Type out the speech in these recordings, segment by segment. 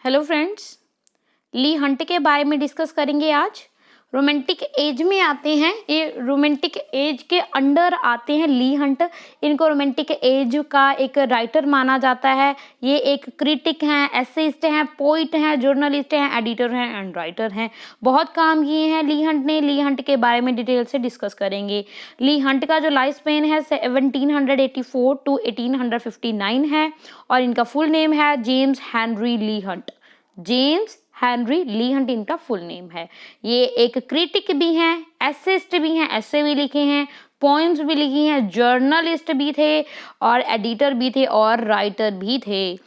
Hello friends, ली Hunt के बारे में डिस्कस करेंगे आज। रोमांटिक एज में आते हैं, ये रोमांटिक एज के अंडर आते हैं ली हंट। इनको रोमांटिक एज का एक राइटर माना जाता है। ये एक क्रिटिक हैं, एसेइस्ट हैं, पोइट हैं, जर्नलिस्ट हैं, एडिटर हैं एंड राइटर हैं। बहुत काम किए हैं ली हंट ने। ली हंट के बारे में डिटेल से डिस्कस करेंगे। ली हंट का जो लाइफ स्पेन है 1784 टू 1859 है और इनका फुल नेम है जेम्स हेनरी ली हंट। जेम्स हेनरी ली हंट इनका फुल नेम है। ये एक क्रिटिक भी हैं, एसेइस्ट भी हैं, ऐसे भी लिखे हैं, पोएम्स भी लिखी हैं, जर्नलिस्ट भी थे और एडिटर भी थे और राइटर भी थे।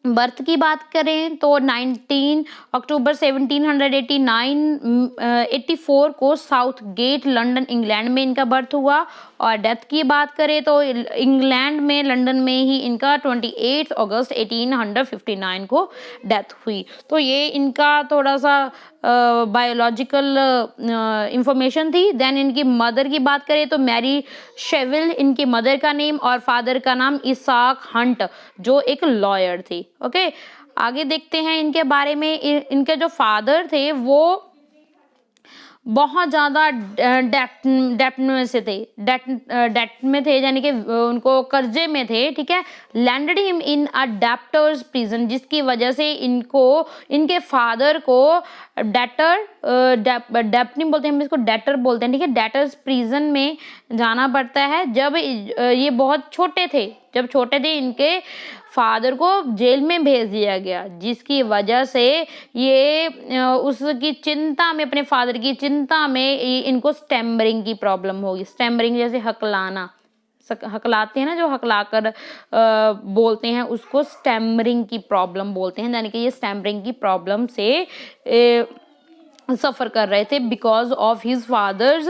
बर्थ की बात करें तो 19 अक्टूबर 1784 को साउथ गेट लंदन इंग्लैंड में इनका बर्थ हुआ। और डेथ की बात करें तो इंग्लैंड में लंदन में ही इनका 28 अगस्त 1859 को डेथ हुई। तो ये इनका थोड़ा सा बायोलॉजिकल इंफॉर्मेशन थी। देन इनकी मदर की बात करें तो मैरी शेविल इनकी मदर का नेम और फादर का नाम इसाक हंट जो एक लॉयर थे। ओके, आगे देखते हैं इनके बारे में। इनके जो फादर थे वो बहुत ज़्यादा डेप्ट में से थे, डेप्ट में थे, यानी कि उनको कर्जे में थे। ठीक है, landed him in a debtors prison, जिसकी वजह से इनको इनके फादर को डेप्ट नहीं बोलते, हम इसको डेटर बोलते हैं। ठीक है, डेटर्स प्रिजन में जाना पड़ता है जब ये बहुत छोटे थे। जब छोटे थे इनके फादर को जेल में भेज दिया गया, जिसकी वजह से ये उसकी चिंता में, अपने फादर की चिंता में इनको स्टैमरिंग की प्रॉब्लम होगी। स्टैमरिंग जैसे हकलाना, हकलाते हैं ना, जो हकलाकर बोलते हैं उसको स्टैमरिंग की प्रॉब्लम बोलते हैं। यानी कि ये स्टैमरिंग की प्रॉब्लम से सफ़र कर रहे थे because of his father's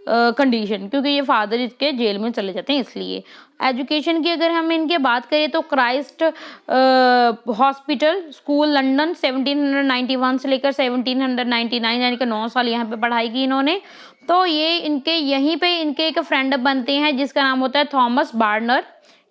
condition, क्योंकि ये फादर इसके जेल में चले जाते हैं इसलिए। एजुकेशन की अगर हम इनके बात करें तो क्राइस्ट हॉस्पिटल स्कूल लंदन 1791 से लेकर 1799 यानी कि 9 साल यहाँ पे पढ़ाई की इन्होंने। तो ये इनके यहीं पे इनके एक फ्रेंड बनते हैं जिसका नाम होता है थॉमस बार्नर।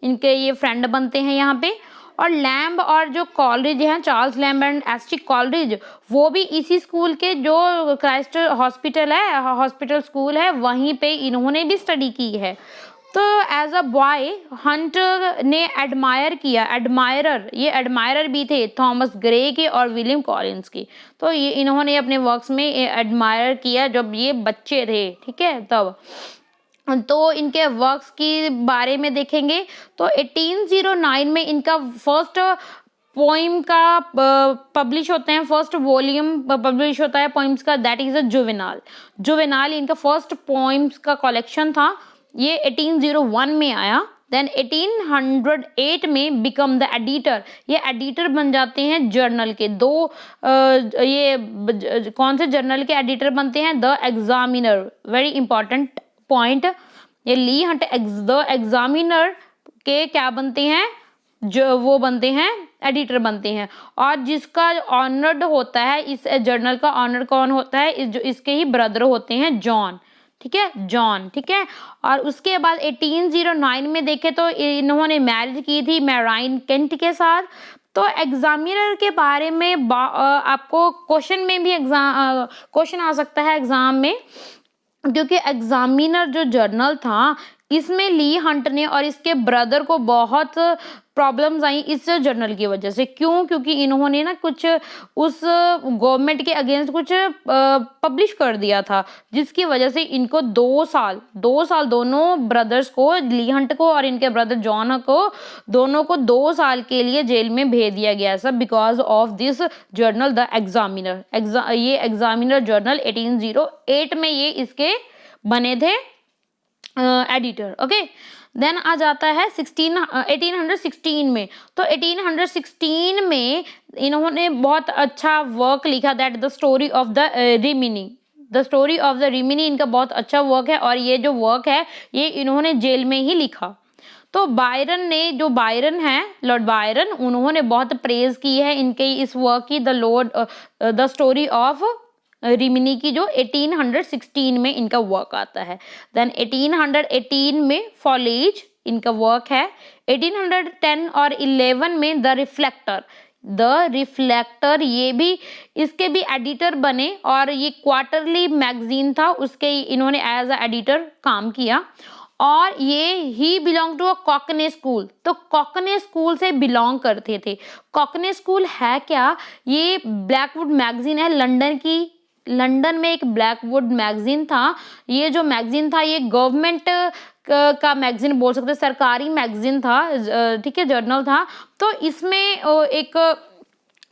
इनके ये फ्रेंड बनते हैं यहाँ पे। और लैम्ब और जो कॉलेज हैं Charles lamb and asterisk college, वो भी इसी स्कूल के, जो क्राइस्ट हॉस्पिटल है, हॉस्पिटल स्कूल है, वहीं पे इन्होंने भी स्टडी की है। तो एज अ बॉय हंट ने एडमायर किया, ये एडमायरर भी थे थॉमस ग्रे के और विलियम कॉलिंस के। तो ये इन्होंने अपने वर्क्स में एडमायर किया जब ये बच्चे थे। ठीक है, तब तो इनके वर्क्स के बारे में देखेंगे तो 1809 में इनका फर्स्ट पोइम का पब्लिश होते हैं, फर्स्ट वॉल्यूम पब्लिश होता है पोइम्स का, दैट इज अ जुवेनाल इनका फर्स्ट पोइम्स का कलेक्शन था। ये 1801 में आया। देन 1808 में बिकम द एडिटर, ये एडिटर बन जाते हैं जर्नल के। ये कौन से जर्नल के एडिटर बनते हैं? The examiner, very important point. ये ली हंट द एग्जामिनर के क्या बनते हैं? जो वो बनते हैं, एडिटर बनते हैं। और जिसका ऑनर्ड होता है, इस जर्नल का ऑनर कौन होता है? इसके ही ब्रदर होते हैं, जॉन। ठीक है, जॉन। ठीक है, और उसके बाद 1809 में देखे तो इन्होंने मैरिज की थी मैराइन केंट के साथ। तो एग्जामिनर के बारे में आपको क्वेश्चन में भी क्वेश्चन आ सकता है एग्जाम में, क्योंकि एग्जामिनर जो जर्नल था इसमें ली हंट ने और इसके ब्रदर को बहुत प्रॉब्लम्स आई इस जर्नल की वजह से। क्यों? क्योंकि इन्होंने ना कुछ उस गवर्नमेंट के अगेंस्ट कुछ पब्लिश कर दिया था, जिसकी वजह से इनको 2 साल दोनों ब्रदर्स को, ली हंट को और इनके ब्रदर जॉन को, दोनों को 2 साल के लिए जेल में भेज दिया गया, सब because of this journal the examiner. ये एग्जामिनर जर्नल 1808 में ये इसके बने थे एडिटर। ओके, देन आ जाता है 1816 में। तो 1816 में इन्होंने बहुत अच्छा वर्क लिखा, that the story of the Rimini. The story of the Rimini इनका बहुत अच्छा वर्क है और ये जो वर्क है ये इन्होंने जेल में ही लिखा। तो बायरन ने, जो बायरन है लॉर्ड बायरन, उन्होंने बहुत प्रेज की है इनके इस वर्क की, द स्टोरी ऑफ रिमिनी की, जो 1816 में इनका वर्क आता है। देन 1818 में फॉलेज इनका वर्क है। 1810 और 11 में द रिफ्लेक्टर, द रिफ्लेक्टर, ये भी इसके भी एडिटर बने और ये क्वार्टरली मैगजीन था, उसके इन्होंने एज अ एडिटर काम किया। और ये ही बिलोंग टू अ कॉकने स्कूल, तो कॉकने स्कूल से बिलोंग करते थे। कॉकने स्कूल है क्या? ये ब्लैकवुड मैगजीन है लंदन की, लंदन में एक ब्लैकवुड मैगजीन था। ये जो मैगजीन था ये गवर्नमेंट का मैगजीन बोल सकते हैं, सरकारी मैगजीन था, ठीक है, जर्नल था। तो इसमें एक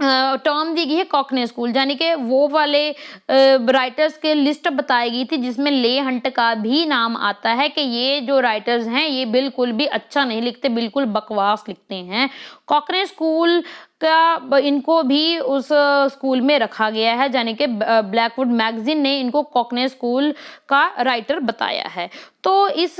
टर्म दी गई है कॉकने स्कूल, यानी कि वो वाले राइटर्स के लिस्ट बताई गई थी जिसमें ले हंट का भी नाम आता है कि ये जो राइटर्स हैं ये बिल्कुल भी अच्छा नहीं लिखते, बिल्कुल बकवास लिखते हैं। कॉकने स्कूल का इनको भी उस स्कूल में रखा गया है, यानी कि ब्लैकवुड मैगजीन ने इनको कॉकने स्कूल का राइटर बताया है। तो इस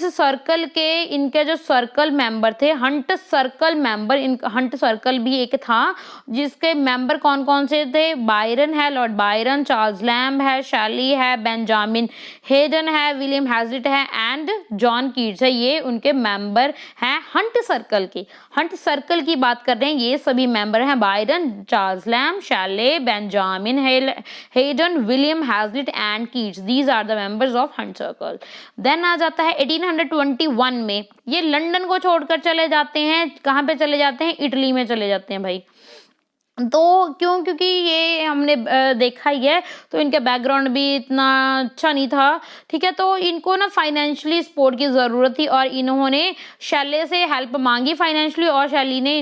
सर्कल के इनके जो सर्कल मेंबर थे, Hunt circle member, Hunt circle भी एक था जिसके मेंबर कौन कौन से थे? बायरन है, लॉर्ड बायरन, चार्ल्स लैम्ब है, शैली है, बेंजामिन हेडन है, विलियम हैजलिट है एंड जॉन कीट्स है, ये उनके मेंबर हैं हंट सर्कल के। हंट सर्कल की बात कर रहे हैं, ये सभी मेंबर हैं Byron, Charles Lamb, Shelley, Benjamin Haydon, William Hazlitt and Keats, these are the members of Hunt circle. Then आ जाता है 1821 में, ये लंदन को छोड़कर चले जाते हैं, कहाँ पे चले जाते हैं? इटली में चले जाते हैं भाई। तो क्यों? क्योंकि ये हमने देखा ही है, तो इनका बैकग्राउंड भी इतना अच्छा नहीं था, ठीक है। तो इनको ना फाइनेंशियली सपोर्ट की ज़रूरत थी और इन्होंने शैले से हेल्प मांगी फाइनेंशियली, और शैली ने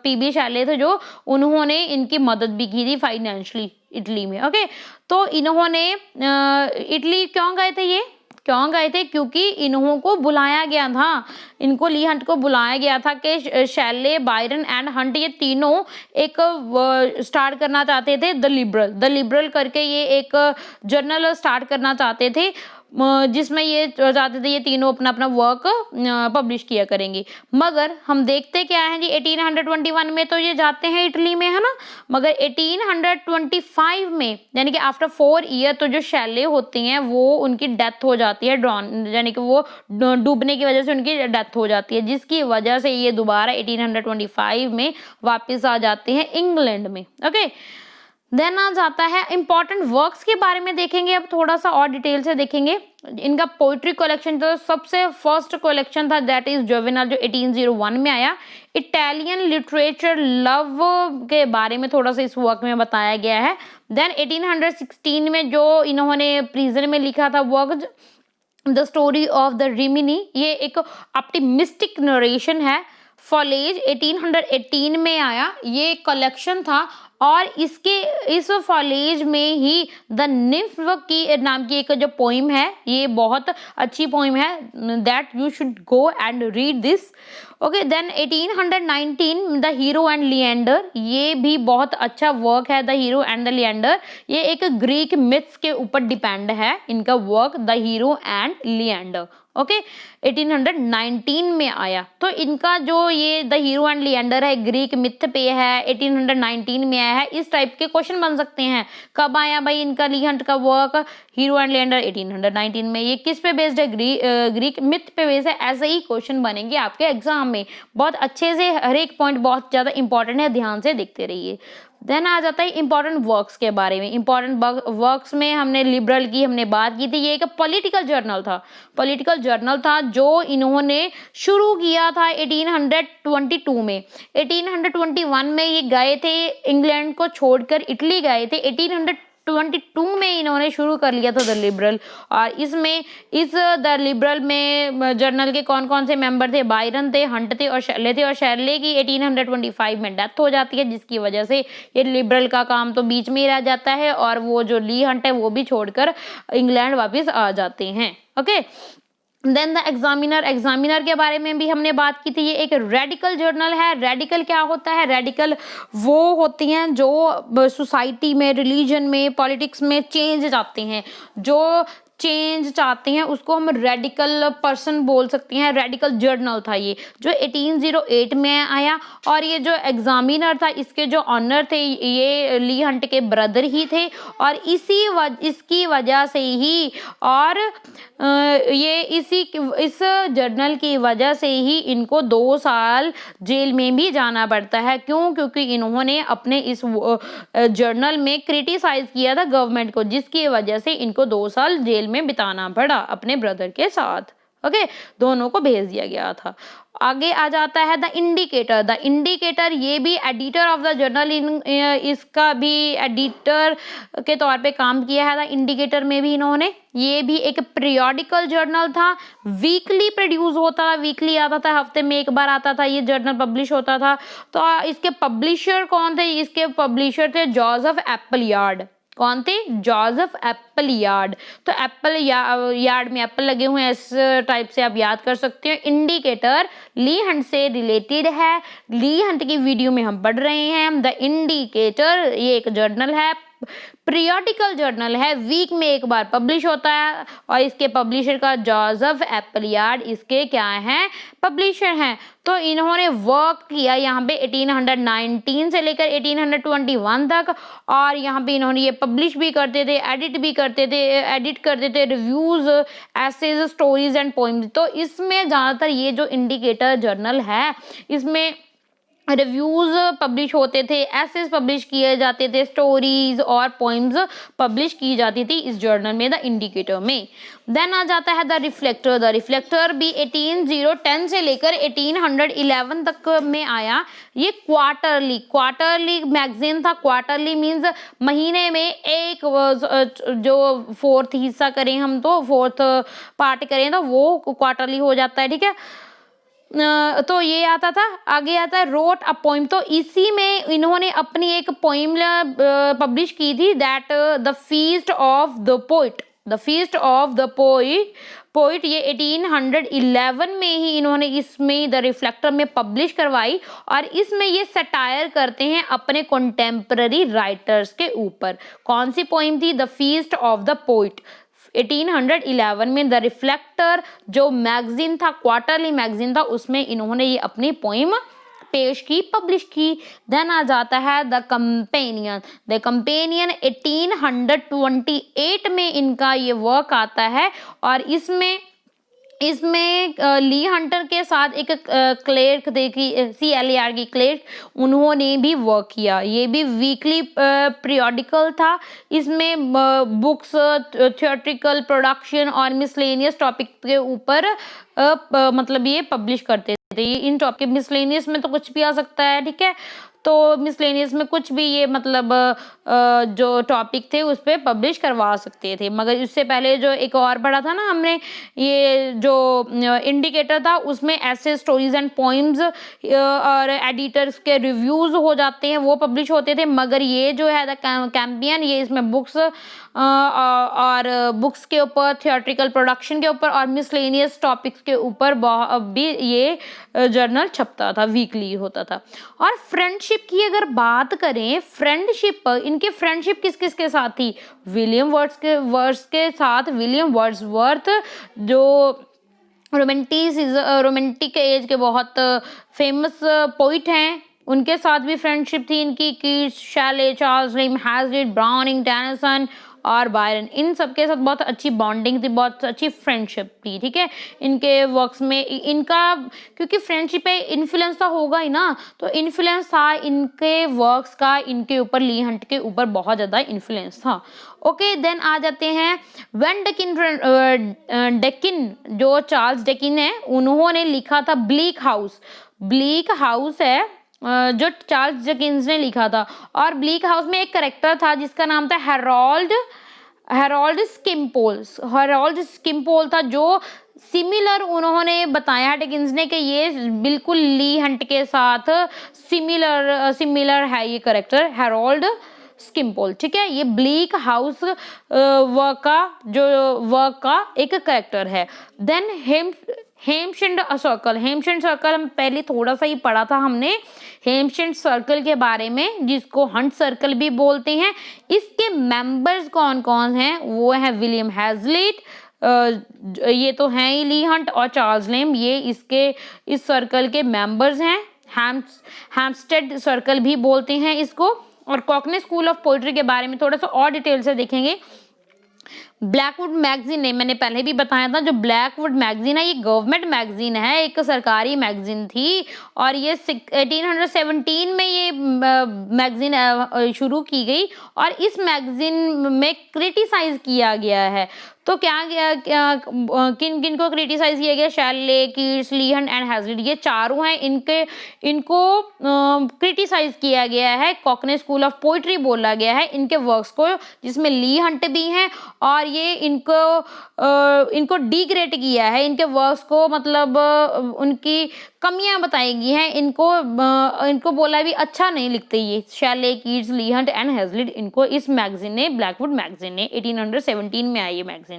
पीबी शैले थे जो, उन्होंने इनकी मदद भी की थी फाइनेंशियली इटली में। ओके, तो इन्होंने इटली क्यों गए थे? ये क्यों गए थे? क्योंकि इन्हों को बुलाया गया था, इनको ली हंट को बुलाया गया था कि शैले, बायरन एंड हंट ये तीनों एक स्टार्ट करना चाहते थे, द लिबरल करके ये एक जर्नल स्टार्ट करना चाहते थे, जिसमें ये चाहते थे ये तीनों अपना अपना वर्क पब्लिश किया करेंगे। मगर हम देखते क्या है जी, 1821 में तो ये जाते हैं इटली में, है ना, मगर 1825 में यानी कि आफ्टर 4 ईयर तो जो शैले होती हैं वो उनकी डेथ हो जाती है, ड्रॉन यानी कि वो डूबने की वजह से उनकी डेथ हो जाती है, जिसकी वजह से ये दोबारा 1825 में वापस आ जाते हैं इंग्लैंड में। ओके, देन आ जाता है इंपॉर्टेंट वर्क्स के बारे में देखेंगे, अब थोड़ा सा और डिटेल से देखेंगे। इनका पोइट्री कलेक्शन तो सबसे फर्स्ट कलेक्शन था, दैट इज जुवेनाइल, जो 1801 में आया। इटालियन लिटरेचर लव के बारे में थोड़ा सा इस वर्क में बताया गया है। देन 1816 में जो इन्होंने प्रिजन में लिखा था work, the story of the Rimini, ये एक ऑप्टिमिस्टिक नरेशन है। फॉलेज 1818 में आया, ये कलेक्शन था और इस फॉलेज में ही द निम्फ की नाम की एक जो पोइम है, ये बहुत अच्छी पोइम है, that you should go and read this. Okay, then 1819 the Hero and Leander, ये भी बहुत अच्छा वर्क है, the Hero and the Leander, ये एक ग्रीक मिथ्स के ऊपर डिपेंड है इनका work, the Hero and Leander. Okay, 1819 में आया। तो इनका जो ये द हीरो एंड लिएंडर है ग्रीक मिथ पे है, 1819 में आया है। इस टाइप के क्वेश्चन बन सकते हैं, कब आया भाई इनका ली हंट का वर्क हीरो एंड लिएंडर? 1819 में। ये किस पे बेस्ड है? ग्रीक मिथ पे बेस्ड है। ऐसे ही क्वेश्चन बनेंगे आपके एग्जाम में, बहुत अच्छे से, हर एक पॉइंट बहुत ज्यादा इंपॉर्टेंट है, ध्यान से देखते रहिए। देन आ जाता है इंपॉर्टेंट वर्क्स के बारे में। इंपॉर्टेंट वर्क्स में हमने लिबरल की हमने बात की थी, ये एक पॉलिटिकल जर्नल था जो इन्होंने शुरू किया था 1822 में। 1821 में ये गए थे, इंग्लैंड को छोड़कर इटली गए थे। 1822 में इन्होंने शुरू कर लिया था द लिबरल, और इसमें इस द लिबरल में जर्नल के कौन कौन से मेंबर थे? बायरन थे, हंट थे और शैले थे, और शैले की 1825 में डेथ हो जाती है, जिसकी वजह से ये लिबरल का काम तो बीच में ही रह जाता है और वो जो ली हंट है वो भी छोड़कर इंग्लैंड वापस आ जाते हैं। ओके, देन द एग्जामिनर के बारे में भी हमने बात की थी, ये एक रेडिकल जर्नल है। रेडिकल क्या होता है? रेडिकल वो होती हैं जो सोसाइटी में, रिलीजन में, पॉलिटिक्स में चेंज चाहते हैं, जो चेंज चाहते हैं उसको हम रेडिकल पर्सन बोल सकते हैं। रेडिकल जर्नल था ये, जो 1808 में आया। और ये जो एग्जामिनर था इसके जो ऑनर थे ये ली हंट के ब्रदर ही थे। और इसकी वजह से ही और ये इस जर्नल की वजह से ही इनको 2 साल जेल में भी जाना पड़ता है। क्यों? क्योंकि इन्होंने अपने इस जर्नल में क्रिटिसाइज किया था गवर्नमेंट को, जिसकी वजह से इनको 2 साल जेल में बिताना पड़ा अपने ब्रदर के साथ। ओके, दोनों को भेज दिया गया था। आगे आ जाता है द इंडिकेटर। द इंडिकेटर ये भी एडिटर ऑफ द जर्नल, इसका भी एडिटर के तौर पे काम किया है। द इंडिकेटर में भी इन्होंने, ये भी एक पीरियोडिकल जर्नल था, वीकली प्रोड्यूस होता था, वीकली आता था, हफ्ते में एक बार आता था, ये जर्नल पब्लिश होता था। तो इसके पब्लिशर कौन थे? इसके पब्लिशर थे जोसेफ एप्पलयार्ड। कौन थे? जोसेफ एप्पलयार्ड। तो एप्पल यार्ड में एप्पल लगे हुए हैं, इस टाइप से आप याद कर सकते हो। इंडिकेटर ली हंट से रिलेटेड है, ली हंट की वीडियो में हम पढ़ रहे हैं। द इंडिकेटर ये एक जर्नल है, पीरियोडिकल जर्नल है, वीक में एक बार पब्लिश होता है। और इसके पब्लिशर का जोसेफ एप्पलयार्ड इसके क्या हैं? पब्लिशर हैं। तो इन्होंने वर्क किया यहाँ पे 1819 से लेकर 1821 तक। और यहाँ पे इन्होंने ये पब्लिश भी करते थे, एडिट करते थे reviews, essays, stories and poems. तो इसमें ज़्यादातर ये जो इंडिकेटर जर्नल है इसमें रिव्यूज पब्लिश होते थे, एसेस पब्लिश किए जाते थे, स्टोरीज और पोइम्स पब्लिश की जाती थी इस जर्नल में, द इंडिकेटर में। देन आ जाता है द रिफ्लेक्टर। द रिफ्लेक्टर भी 1810 से लेकर 1811 तक में आया। ये क्वार्टरली मैगजीन था। क्वार्टरली मीन्स महीने में एक, जो फोर्थ हिस्सा करें हम तो फोर्थ पार्ट करें तो वो क्वार्टरली हो जाता है, ठीक है। तो ये आता था। आगे आता है रोट अ पोइम। तो इसी में इन्होंने अपनी एक पोइम पब्लिश की थी, that the feast of the poet. The feast of the poet ये 1811 में ही इन्होंने इसमें द रिफ्लेक्टर में पब्लिश करवाई। और इसमें ये सटायर करते हैं अपने कंटेम्पररी राइटर्स के ऊपर। कौन सी पोइम थी? The feast of the poet. 1811 में द रिफ्लेक्टर जो मैगजीन था, क्वार्टरली मैगजीन था, उसमें इन्होंने ये अपनी पोइम पेश की, पब्लिश की। देन आ जाता है द कंपेनियन। द कंपेनियन 1828 में इनका ये वर्क आता है। और इसमें ली हंटर के साथ एक क्लेर्क देखी, CLAR की क्लेर्क, उन्होंने भी वर्क किया। ये भी वीकली पीरियोडिकल था। इसमें बुक्स, थिएट्रिकल प्रोडक्शन और मिसलेनियस टॉपिक के ऊपर मतलब ये पब्लिश करते थे। इन टॉपिक मिसलेनियस में तो कुछ भी आ सकता है, ठीक है। तो मिसलेनियस में कुछ भी ये मतलब जो टॉपिक थे उस पर पब्लिश करवा सकते थे। मगर इससे पहले जो एक और पढ़ा था ना हमने, ये जो इंडिकेटर था उसमें ऐसे स्टोरीज एंड पोइम्स और एडिटर्स के रिव्यूज हो जाते हैं, वो पब्लिश होते थे। मगर ये जो है द कैंपियन, ये इसमें बुक्स और बुक्स के ऊपर, थिएट्रिकल प्रोडक्शन के ऊपर और मिसलेनियस टॉपिक्स के ऊपर भी ये जर्नल छपता था, वीकली होता था। और फ्रेंडशिप की अगर बात करें, इनकी फ्रेंडशिप किस किस के साथ थी? विलियम वर्ड्स के साथ। विलियम वर्ड्सवर्थ जो रोमांटिक एज के बहुत फेमस पोइट हैं, उनके साथ भी फ्रेंडशिप थी इनकी। कीट्स, शैले, चार्ल्स लिम, हैज़लिट, ब्राउनिंग, टेनिसन और बायरन, इन सब के साथ बहुत अच्छी बॉन्डिंग थी, बहुत अच्छी फ्रेंडशिप थी, ठीक है। इनके वर्क्स में इनका, क्योंकि फ्रेंडशिप पे इन्फ्लुएंस तो होगा ही ना, तो इन्फ्लुएंस था इनके वर्क्स का, इनके ऊपर, ली हंट के ऊपर बहुत ज़्यादा इन्फ्लुएंस था। ओके, देन आ जाते हैं व्हेन डेकिन, जो चार्ल्स डेकिन है, उन्होंने लिखा था ब्लीक हाउस है जो चार्ल्स डिकेंस ने लिखा था। और ब्लीक हाउस में एक कैरेक्टर था जिसका नाम था हेरोल्ड स्किम्पोल था, जो सिमिलर उन्होंने बताया डिकेंस ने कि ये बिल्कुल ली हंट के साथ सिमिलर है ये कैरेक्टर, हेरोल्ड स्किम्पोल, ठीक है। ये ब्लीक हाउस वर्क का एक कैरेक्टर है। Then Hampstead circle, Hampstead circle हम पहले थोड़ा सा ही पढ़ा था हमने हेमचंद सर्कल के बारे में, जिसको हंट सर्कल भी बोलते हैं। इसके मेंबर्स कौन कौन हैं? वो है विलियम हैजलिट, ये तो हैं ही, ली हंट और चार्ल्स लेम, ये इसके इस सर्कल के मेंबर्स हैं। हैम्पस्टेड सर्कल भी बोलते हैं इसको। और कॉकनी स्कूल ऑफ पोइट्री के बारे में थोड़ा सा और डिटेल से देखेंगे। ब्लैकवुड मैगजीन है, मैंने पहले भी बताया था, जो ब्लैकवुड मैगजीन है ये गवर्नमेंट मैगजीन है, एक सरकारी मैगजीन थी। और ये 1817 में ये मैगजीन शुरू की गई और इस मैगजीन में क्रिटिसाइज किया गया है। तो किन किन को क्रिटिसाइज किया गया? Shelley, Keats, Leigh Hunt and Hazlitt, ये चारों हैं, इनको क्रिटिसाइज किया गया है, कॉकनी स्कूल ऑफ पोइट्री बोला गया है इनके वर्क्स को, जिसमें ली हंट भी हैं। और ये इनको डिग्रेड किया है, इनके वर्क्स को, मतलब उनकी कमियां बताई गई हैं, इनको बोला भी अच्छा नहीं लिखते ये Shelley, Keats, Leigh Hunt and Hazlitt, इनको इस मैगजीन ने, ब्लैकवुड मैगजीन ने, 1817 में आई ये मैगजीन।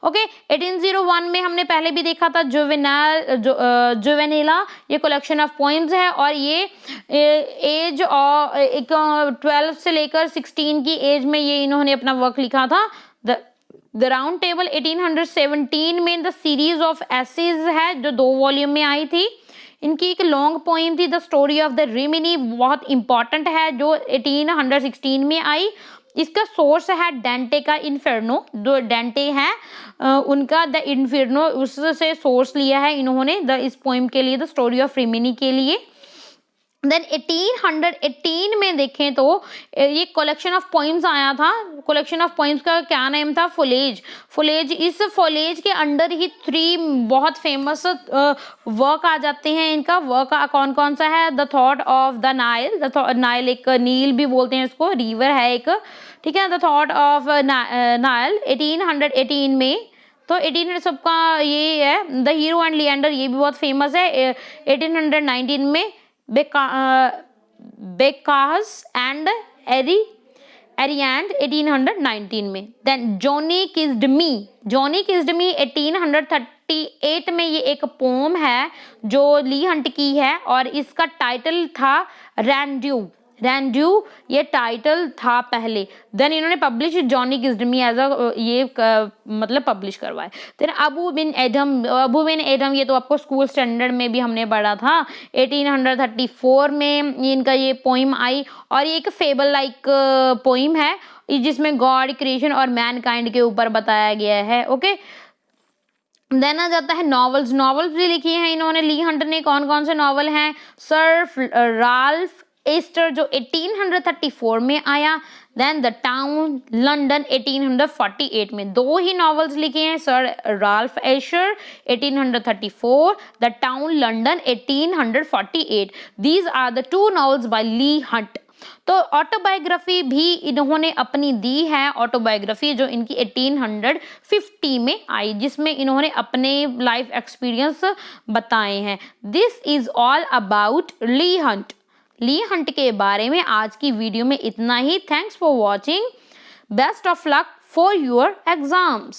ओके, 1801 में हमने पहले भी देखा था जुवेनिला, ये कलेक्शन ऑफ पोइम्स है और ये एज और 12 से लेकर 16 की एज में ये इन्होंने अपना वर्क लिखा था। द राउंड टेबल 1817 में द सीरीज ऑफ एसेज है जो 2 वॉल्यूम में आई थी। इनकी एक लॉन्ग पोइम थी the story of the Rimini, बहुत इंपॉर्टेंट है, जो 1816 में आई। इसका सोर्स है डेंटे का इन्फेर्नो, जो डेंटे है उनका द इन्फेर्नो, उससे सोर्स लिया है इन्होंने इस पोइम के लिए, द स्टोरी ऑफ रिमिनी के लिए। देन 1818 में देखें तो ये कलेक्शन ऑफ पोइम्स आया था। कलेक्शन ऑफ पोइम्स का क्या नेम था? फुलेज। इस फुलेज के अंडर ही 3 बहुत फेमस वर्क आ जाते हैं। इनका वर्क कौन कौन सा है? The thought of the Nile, Nile एक नील भी बोलते हैं इसको, रिवर है एक, ठीक है। द थॉट ऑफ नाइल 1818 में, तो 1800 सबका ये है। द हीरो एंड लिएंडर, ये भी बहुत फेमस है। 1819 में बेकास एंड एरिएंड 1819 में। देन जॉनी किस्ड मी 1838 में, ये एक पोम है जो ली हंट की है और इसका टाइटल था रैंड्यू, ये टाइटल था पहले। देन इन्होंने publish Johnny kissed me as मतलब पब्लिश करवाए। देन अबू बिन एडम, ये तो आपको स्कूल स्टैंडर्ड में भी हमने पढ़ा था। 1834 में इनका ये पोइम आई और ये एक फेबल लाइक पोइम है, जिसमें गॉड, क्रिएशन और मैनकाइंड के ऊपर बताया गया है। ओके, देन आ जाता है नॉवेल्स भी लिखी हैं इन्होंने, ली हंट ने। कौन कौन से नॉवल हैं? सर राल्फ एस्टर, जो 1834 में आया। देन द टाउन लंदन 1848 में, 2 ही नॉवेल्स लिखे हैं, Sir Ralph Esher 1834, the town London 1848। These are the 2 novels by Leigh Hunt. तो ऑटोबायोग्राफी भी इन्होंने अपनी दी है, ऑटोबायोग्राफी जो इनकी 1850 में आई, जिसमें इन्होंने अपने लाइफ एक्सपीरियंस बताए हैं। This is all about Leigh Hunt के बारे में आज की वीडियो में इतना ही। Thanks for watching, best of luck for your exams.